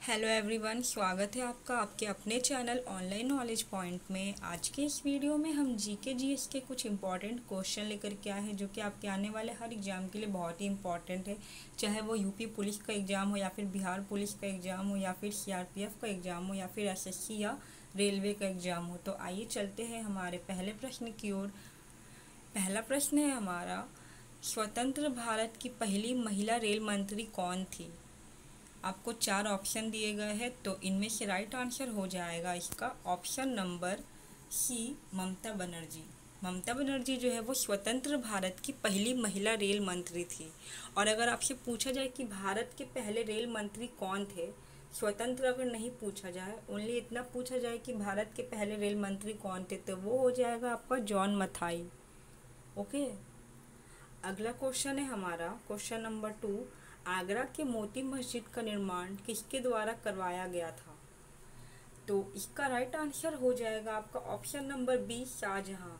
Hello everyone, स्वागत है आपका आपके अपने चैनल ऑनलाइन नॉलेज पॉइंट में। आज के इस वीडियो में हम जीके जीएस के कुछ इंपॉर्टेंट क्वेश्चन लेकर के आए हैं जो कि आपके आने वाले हर एग्ज़ाम के लिए बहुत ही इंपॉर्टेंट है। चाहे वो यूपी पुलिस का एग्ज़ाम हो या फिर बिहार पुलिस का एग्ज़ाम हो या फिर सीआरपीएफ का एग्ज़ाम हो या फिर एसएससी या रेलवे का एग्ज़ाम हो। तो आइए चलते हैं हमारे पहले प्रश्न की ओर। पहला प्रश्न है हमारा, स्वतंत्र भारत की पहली महिला रेल मंत्री कौन थी? आपको 4 ऑप्शन दिए गए हैं, तो इनमें से राइट आंसर हो जाएगा इसका ऑप्शन नंबर सी, ममता बनर्जी। ममता बनर्जी जो है वो स्वतंत्र भारत की पहली महिला रेल मंत्री थी। और अगर आपसे पूछा जाए कि भारत के पहले रेल मंत्री कौन थे, स्वतंत्र अगर नहीं पूछा जाए, ओनली इतना पूछा जाए कि भारत के पहले रेल मंत्री कौन थे, तो वो हो जाएगा आपका जॉन मथाई। ओके, अगला क्वेश्चन है हमारा क्वेश्चन नंबर 2, आगरा के मोती मस्जिद का निर्माण किसके द्वारा करवाया गया था? तो इसका राइट आंसर हो जाएगा आपका option number B, Shahjahan.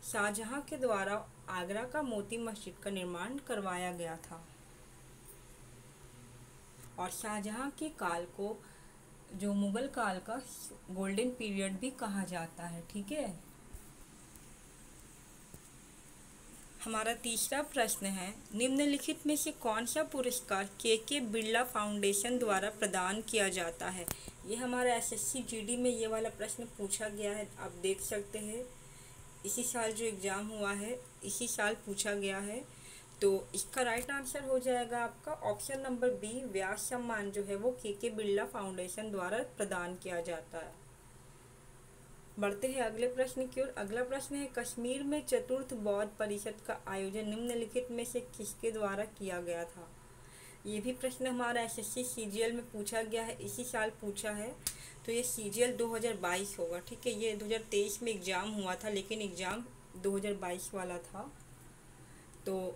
Shahjahan के द्वारा आगरा का मोती मस्जिद का निर्माण करवाया गया था। और शाहजहां के काल को जो मुगल काल का गोल्डन पीरियड भी कहा जाता है। ठीक है, हमारा तीसरा प्रश्न है, निम्नलिखित में से कौन सा पुरस्कार के बिरला फाउंडेशन द्वारा प्रदान किया जाता है? ये हमारा एसएससी जीडी में ये वाला प्रश्न पूछा गया है, आप देख सकते हैं। इसी साल जो एग्ज़ाम हुआ है इसी साल पूछा गया है। तो इसका राइट आंसर हो जाएगा आपका ऑप्शन नंबर बी, व्यास सम्मान जो है वो के बिरला फाउंडेशन द्वारा प्रदान किया जाता है। बढ़ते हैं अगले प्रश्न की ओर। अगला प्रश्न है, कश्मीर में चतुर्थ बौद्ध परिषद का आयोजन निम्नलिखित में से किसके द्वारा किया गया था? ये भी प्रश्न हमारा एसएससी सीजीएल में पूछा गया है, इसी साल पूछा है। तो ये सीजीएल 2022 होगा। ठीक है, ये 2023 में एग्ज़ाम हुआ था लेकिन एग्ज़ाम 2022 वाला था। तो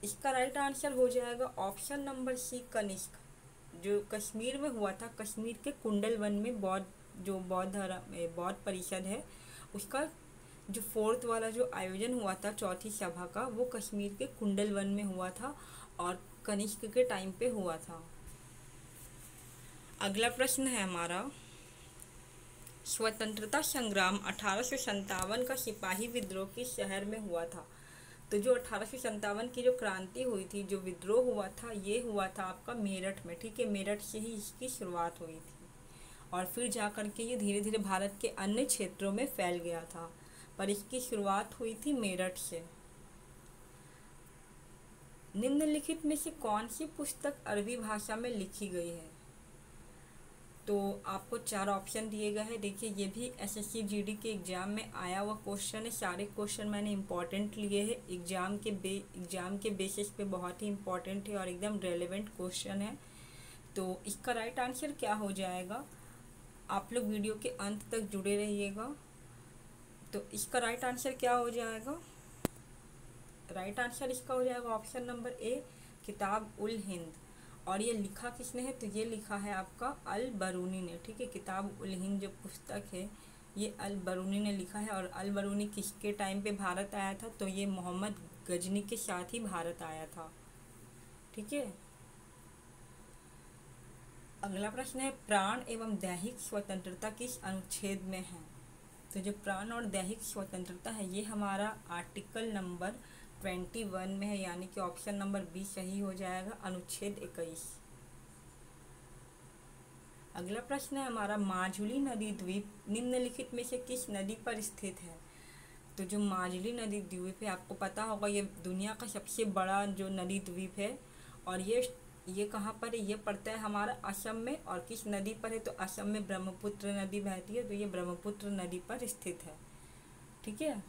इसका राइट आंसर हो जाएगा ऑप्शन नंबर सी, कनिष्क। जो कश्मीर में हुआ था, कश्मीर के कुंडल वन में बौद्ध परिषद है उसका जो 4th वाला जो आयोजन हुआ था, चौथी सभा का, वो कश्मीर के कुंडल वन में हुआ था और कनिष्क के टाइम पे हुआ था। अगला प्रश्न है हमारा, स्वतंत्रता संग्राम 1857 का सिपाही विद्रोह किस शहर में हुआ था? तो जो 1857 की जो क्रांति हुई थी, जो विद्रोह हुआ था, ये हुआ था आपका मेरठ में। ठीक है, मेरठ से ही इसकी शुरुआत हुई थी और फिर जा कर के ये धीरे धीरे भारत के अन्य क्षेत्रों में फैल गया था, पर इसकी शुरुआत हुई थी मेरठ से। निम्नलिखित में से कौन सी पुस्तक अरबी भाषा में लिखी गई है? तो आपको 4 ऑप्शन दिए गए हैं। देखिए, ये भी एसएससी जीडी के एग्ज़ाम में आया हुआ क्वेश्चन है। सारे क्वेश्चन मैंने इंपॉर्टेंट लिए हैं, एग्ज़ाम के बेसिस पे बहुत ही इंपॉर्टेंट है और एकदम रेलेवेंट क्वेश्चन है। तो इसका राइट आंसर क्या हो जाएगा? आप लोग वीडियो के अंत तक जुड़े रहिएगा। तो इसका राइट आंसर क्या हो जाएगा? राइट आंसर इसका हो जाएगा ऑप्शन नंबर ए, किताब उल हिंद। और ये लिखा किसने है? तो ये लिखा है आपका अल बरूनी ने। ठीक है, किताब उल हिंद जो पुस्तक है ये अल बरूनी ने लिखा है। और अल बरूनी किसके टाइम पे भारत आया था? तो ये मोहम्मद गजनी के साथ ही भारत आया था। ठीक है, अगला प्रश्न है, प्राण एवं दैहिक स्वतंत्रता किस अनुच्छेद में है? तो जो प्राण और दैहिक स्वतंत्रता है ये हमारा आर्टिकल नंबर 21 में है, यानी कि ऑप्शन नंबर बी सही हो जाएगा, अनुच्छेद 21। अगला प्रश्न है हमारा, माजुली नदी द्वीप निम्नलिखित में से किस नदी पर स्थित है? तो जो माजुली नदी द्वीप है, आपको पता होगा ये दुनिया का सबसे बड़ा जो नदी द्वीप है। और ये कहाँ पर है? ये पड़ता है हमारा असम में। और किस नदी पर है? तो असम में ब्रह्मपुत्र नदी बहती है, तो ये ब्रह्मपुत्र नदी पर स्थित है। ठीक है,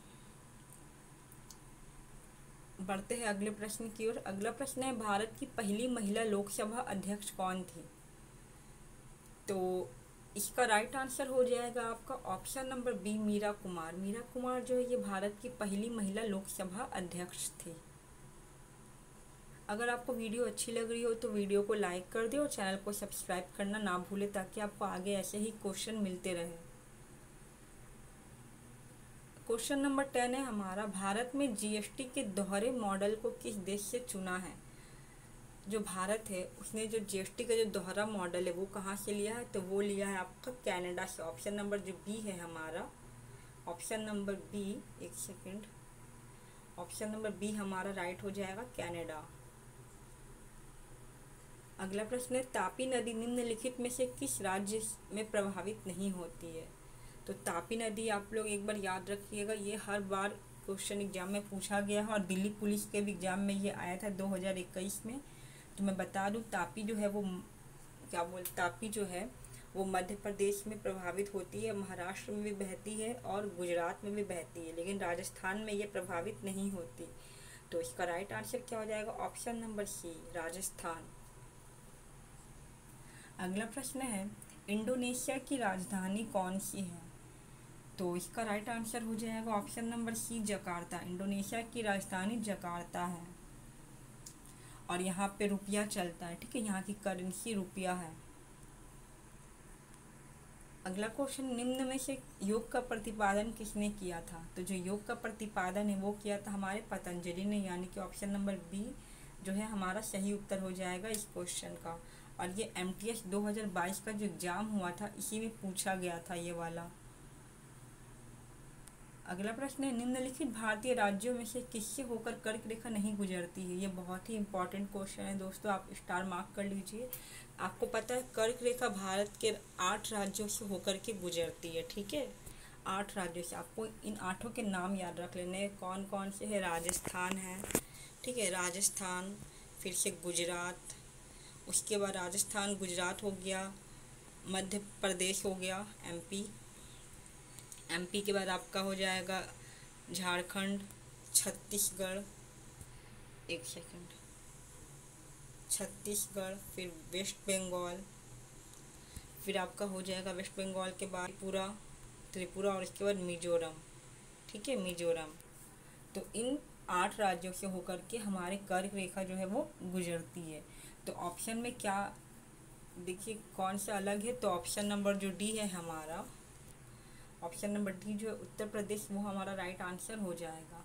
बढ़ते हैं अगले प्रश्न की ओर। अगला प्रश्न है, भारत की पहली महिला लोकसभा अध्यक्ष कौन थी? तो इसका राइट आंसर हो जाएगा आपका option number B, Meira Kumar. Meira Kumar जो है ये भारत की पहली महिला लोकसभा अध्यक्ष थी। अगर आपको वीडियो अच्छी लग रही हो तो वीडियो को लाइक कर दे और चैनल को सब्सक्राइब करना ना भूले, ताकि आपको आगे ऐसे ही क्वेश्चन मिलते रहे। क्वेश्चन नंबर 10 है हमारा, भारत में जीएसटी के दोहरे मॉडल को किस देश से चुना है? जो भारत है उसने जो जीएसटी का जो दोहरा मॉडल है वो कहाँ से लिया है, तो वो लिया है आपका कनाडा से। ऑप्शन नंबर जो बी है हमारा, ऑप्शन नंबर बी, एक सेकंड, ऑप्शन नंबर बी हमारा राइट हो जाएगा, कनाडा। अगला प्रश्न है, तापी नदी निम्नलिखित में से किस राज्य में प्रभावित नहीं होती है। तो तापी नदी आप लोग एक बार याद रखिएगा, ये हर बार क्वेश्चन एग्जाम में पूछा गया है और दिल्ली पुलिस के भी एग्जाम में ये आया था 2021 में। तो मैं बता दूं, तापी जो है वो तापी जो है वो मध्य प्रदेश में प्रभावित होती है, महाराष्ट्र में भी बहती है और गुजरात में भी बहती है, लेकिन राजस्थान में ये प्रभावित नहीं होती। तो इसका राइट आंसर क्या हो जाएगा, ऑप्शन नंबर सी, राजस्थान। अगला प्रश्न है, इंडोनेशिया की राजधानी कौन सी है। तो इसका राइट आंसर हो जाएगा option number C, Jakarta. Indonesia की राजधानी जकार्ता है और यहाँ पे रुपया चलता है, ठीक है, यहाँ की करेंसी रुपया है। अगला क्वेश्चन, निम्न में से योग का प्रतिपादन किसने किया था। तो जो योग का प्रतिपादन है वो किया था हमारे पतंजलि ने, यानी कि ऑप्शन नंबर बी जो है हमारा सही उत्तर हो जाएगा इस क्वेश्चन का। और ये MTS 2022 का जो एग्जाम हुआ था इसी में पूछा गया था ये वाला। अगला प्रश्न है, निम्नलिखित भारतीय राज्यों में से किससे होकर कर्क रेखा नहीं गुजरती है। ये बहुत ही इंपॉर्टेंट क्वेश्चन है दोस्तों, आप स्टार मार्क कर लीजिए। आपको पता है कर्क रेखा भारत के 8 राज्यों से होकर के गुजरती है, ठीक है, 8 राज्यों से। आपको इन 8 के नाम याद रख लेने, कौन कौन से है। राजस्थान है, ठीक है, राजस्थान, फिर से गुजरात, उसके बाद राजस्थान गुजरात हो गया, मध्य प्रदेश हो गया, MP के बाद आपका हो जाएगा झारखंड, छत्तीसगढ़, एक सेकंड, छत्तीसगढ़, फिर वेस्ट बंगाल, फिर आपका हो जाएगा वेस्ट बंगाल के बाद त्रिपुरा और इसके बाद मिजोरम, ठीक है, मिजोरम। तो इन 8 राज्यों से होकर के हमारे कर्क रेखा जो है वो गुजरती है। तो ऑप्शन में क्या देखिए कौन सा अलग है, तो ऑप्शन नंबर जो डी है हमारा, ऑप्शन नंबर डी जो है उत्तर प्रदेश, वो हमारा राइट आंसर हो जाएगा,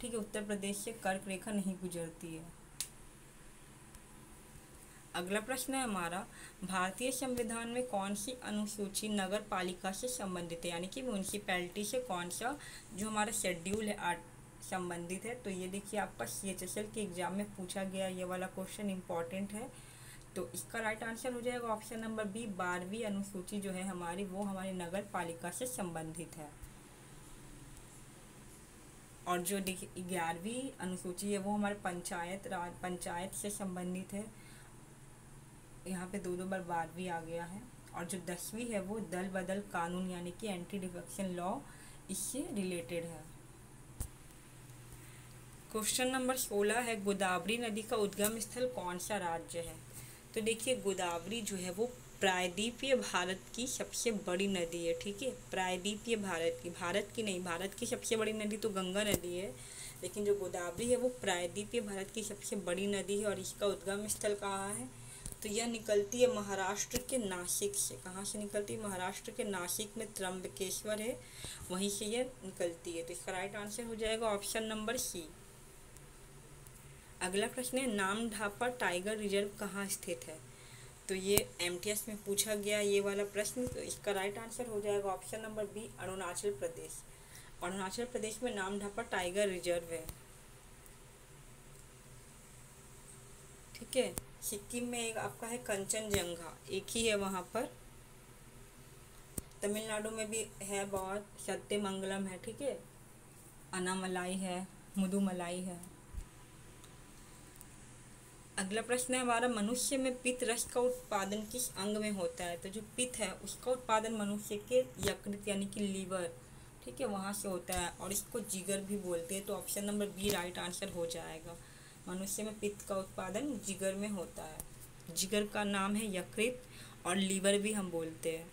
ठीक है। उत्तर प्रदेश से कर्क रेखा नहीं गुजरती है। अगला प्रश्न है हमारा, भारतीय संविधान में कौन सी अनुसूची नगर पालिका से संबंधित है, यानी कि म्यूनसिपैलिटी से कौन सा जो हमारा शेड्यूल है संबंधित है। तो ये देखिए आपका CHSL के एग्जाम में पूछा गया ये वाला क्वेश्चन इंपॉर्टेंट है। तो इसका राइट आंसर हो जाएगा ऑप्शन नंबर बी, 12वीं अनुसूची जो है हमारी वो हमारी नगर पालिका से संबंधित है। और जो देखिए 11वीं अनुसूची है वो हमारे पंचायत से संबंधित है। यहाँ पे 2 बार 12वीं आ गया है। और जो 10वीं है वो दल बदल कानून यानी कि एंटी डिफेक्शन लॉ, इससे रिलेटेड है। क्वेश्चन नंबर 16 है, गोदावरी नदी का उद्गम स्थल कौन सा राज्य है। तो देखिए गोदावरी जो है वो प्रायद्वीपीय भारत की सबसे बड़ी नदी है, ठीक है, प्रायद्वीपीय भारत की नहीं, भारत की सबसे बड़ी नदी तो गंगा नदी है, लेकिन जो गोदावरी है वो प्रायद्वीपीय भारत की सबसे बड़ी नदी है। और इसका उद्गम स्थल कहाँ है, तो यह निकलती है महाराष्ट्र के नासिक से। कहाँ से निकलती है, महाराष्ट्र के नासिक में त्र्यंबकेश्वर है, वहीं से यह निकलती है। तो इसका राइट आंसर हो जाएगा ऑप्शन नंबर सी। अगला प्रश्न है, नामढापा टाइगर रिजर्व कहाँ स्थित है। तो ये MTS में पूछा गया ये वाला प्रश्न। तो इसका राइट आंसर हो जाएगा option number B, Arunachal Pradesh. Arunachal Pradesh में नामढापा टाइगर रिजर्व है, ठीक है। सिक्किम में एक आपका है कंचनजंगा, एक ही है वहाँ पर। तमिलनाडु में भी है बहुत, सत्यमंगलम है, ठीक है, अनामलाई है, मुदुमलाई है। अगला प्रश्न है हमारा, मनुष्य में पित्त रस का उत्पादन किस अंग में होता है। तो जो पित्त है उसका उत्पादन मनुष्य के यकृत यानी कि लीवर, ठीक है, वहाँ से होता है और इसको जिगर भी बोलते हैं। तो option number B right answer हो जाएगा। मनुष्य में पित्त का उत्पादन जिगर में होता है, जिगर का नाम है यकृत और लीवर भी हम बोलते हैं।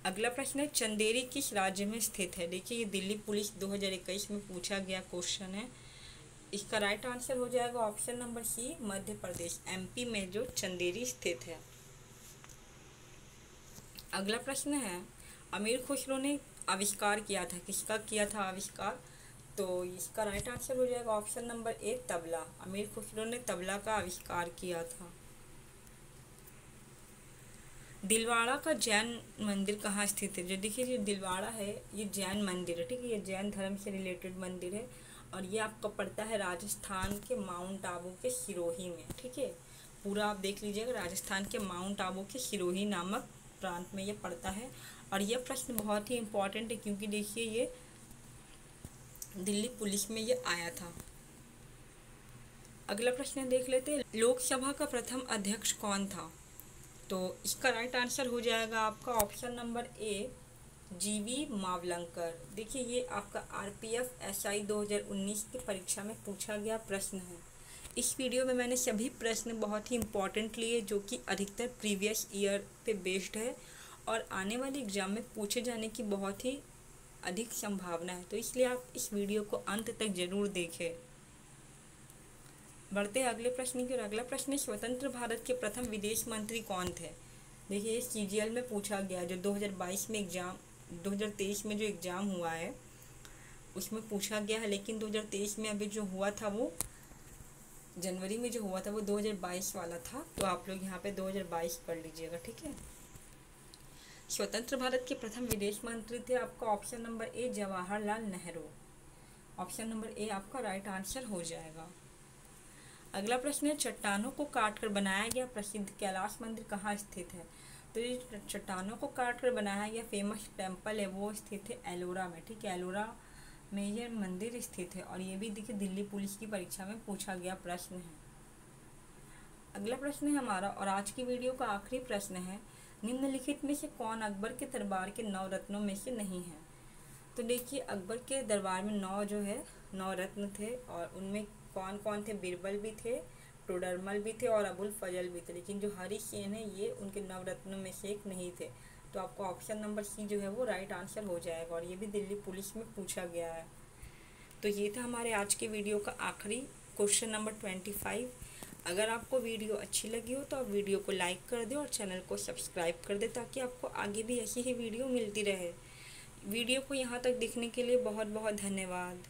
अगला प्रश्न है, चंदेरी किस राज्य में स्थित है। देखिए ये दिल्ली पुलिस 2021 में पूछा गया क्वेश्चन है। इसका राइट आंसर हो जाएगा ऑप्शन नंबर सी, मध्य प्रदेश, MP में जो चंदेरी स्थित है। अगला प्रश्न है, अमीर खुसरो ने आविष्कार किया था, किसका किया था आविष्कार, तो इसका राइट आंसर हो जाएगा ऑप्शन नंबर ए तबला। अमीर खुसरो ने तबला का आविष्कार किया था। दिलवाड़ा का जैन मंदिर कहाँ स्थित है? जो देखिए जो दिलवाड़ा है ये जैन मंदिर है, ठीक है, ये जैन धर्म से रिलेटेड मंदिर है और ये आपको पड़ता है राजस्थान के माउंट आबू के सिरोही में, ठीक है। पूरा आप देख लीजिएगा, राजस्थान के माउंट आबू के सिरोही नामक प्रांत में ये पड़ता है। और यह प्रश्न बहुत ही इम्पोर्टेंट है क्योंकि देखिए ये दिल्ली पुलिस में ये आया था। अगला प्रश्न देख लेते हैं, लोकसभा का प्रथम अध्यक्ष कौन था? तो इसका राइट आंसर हो जाएगा आपका ऑप्शन नंबर ए जीवी मावलंकर। देखिए ये आपका आरपीएफ एसआई 2019 की परीक्षा में पूछा गया प्रश्न है। इस वीडियो में मैंने सभी प्रश्न बहुत ही इम्पोर्टेंट लिए जो कि अधिकतर प्रीवियस ईयर पे बेस्ड है और आने वाले एग्जाम में पूछे जाने की बहुत ही अधिक संभावना है, तो इसलिए आप इस वीडियो को अंत तक जरूर देखें। बढ़ते हैं अगले प्रश्न की ओर। अगला प्रश्न है, स्वतंत्र भारत के प्रथम विदेश मंत्री कौन थे? देखिए ये सीजीएल में पूछा गया, जो 2022 में एग्जाम 2023 में जो एग्ज़ाम हुआ है उसमें पूछा गया है, लेकिन 2023 में अभी जो हुआ था वो जनवरी में जो हुआ था वो 2022 वाला था, तो आप लोग यहाँ पे 2022 पढ़ लीजिएगा, ठीक है। स्वतंत्र भारत के प्रथम विदेश मंत्री थे आपका option number A Jawaharlal Nehru. Option number A आपका राइट आंसर हो जाएगा। अगला प्रश्न है, चट्टानों को काटकर बनाया गया प्रसिद्ध कैलाश मंदिर कहाँ स्थित है? तो ये चट्टानों को काटकर बनाया गया फेमस टेम्पल है वो स्थित है एलोरा में, ठीक है, एलोरा में ये मंदिर स्थित है और ये भी देखिए दिल्ली पुलिस की परीक्षा में पूछा गया प्रश्न है। अगला प्रश्न है हमारा और आज की वीडियो का आखिरी प्रश्न है, निम्नलिखित में से कौन अकबर के दरबार के 9 रत्नों में से नहीं है? तो देखिए अकबर के दरबार में 9 रत्न थे और उनमें कौन कौन थे? बीरबल भी थे, टोडरमल भी थे और अबुल फजल भी थे, लेकिन जो हरी सेन है ये उनके 9 रत्नों में से एक नहीं थे। तो आपको ऑप्शन नंबर सी जो है वो राइट आंसर हो जाएगा और ये भी दिल्ली पुलिस में पूछा गया है। तो ये था हमारे आज के वीडियो का आखिरी क्वेश्चन नंबर 25। अगर आपको वीडियो अच्छी लगी हो तो आप वीडियो को लाइक कर दें और चैनल को सब्सक्राइब कर दें ताकि आपको आगे भी ऐसी ही वीडियो मिलती रहे। वीडियो को यहाँ तक देखने के लिए बहुत बहुत धन्यवाद।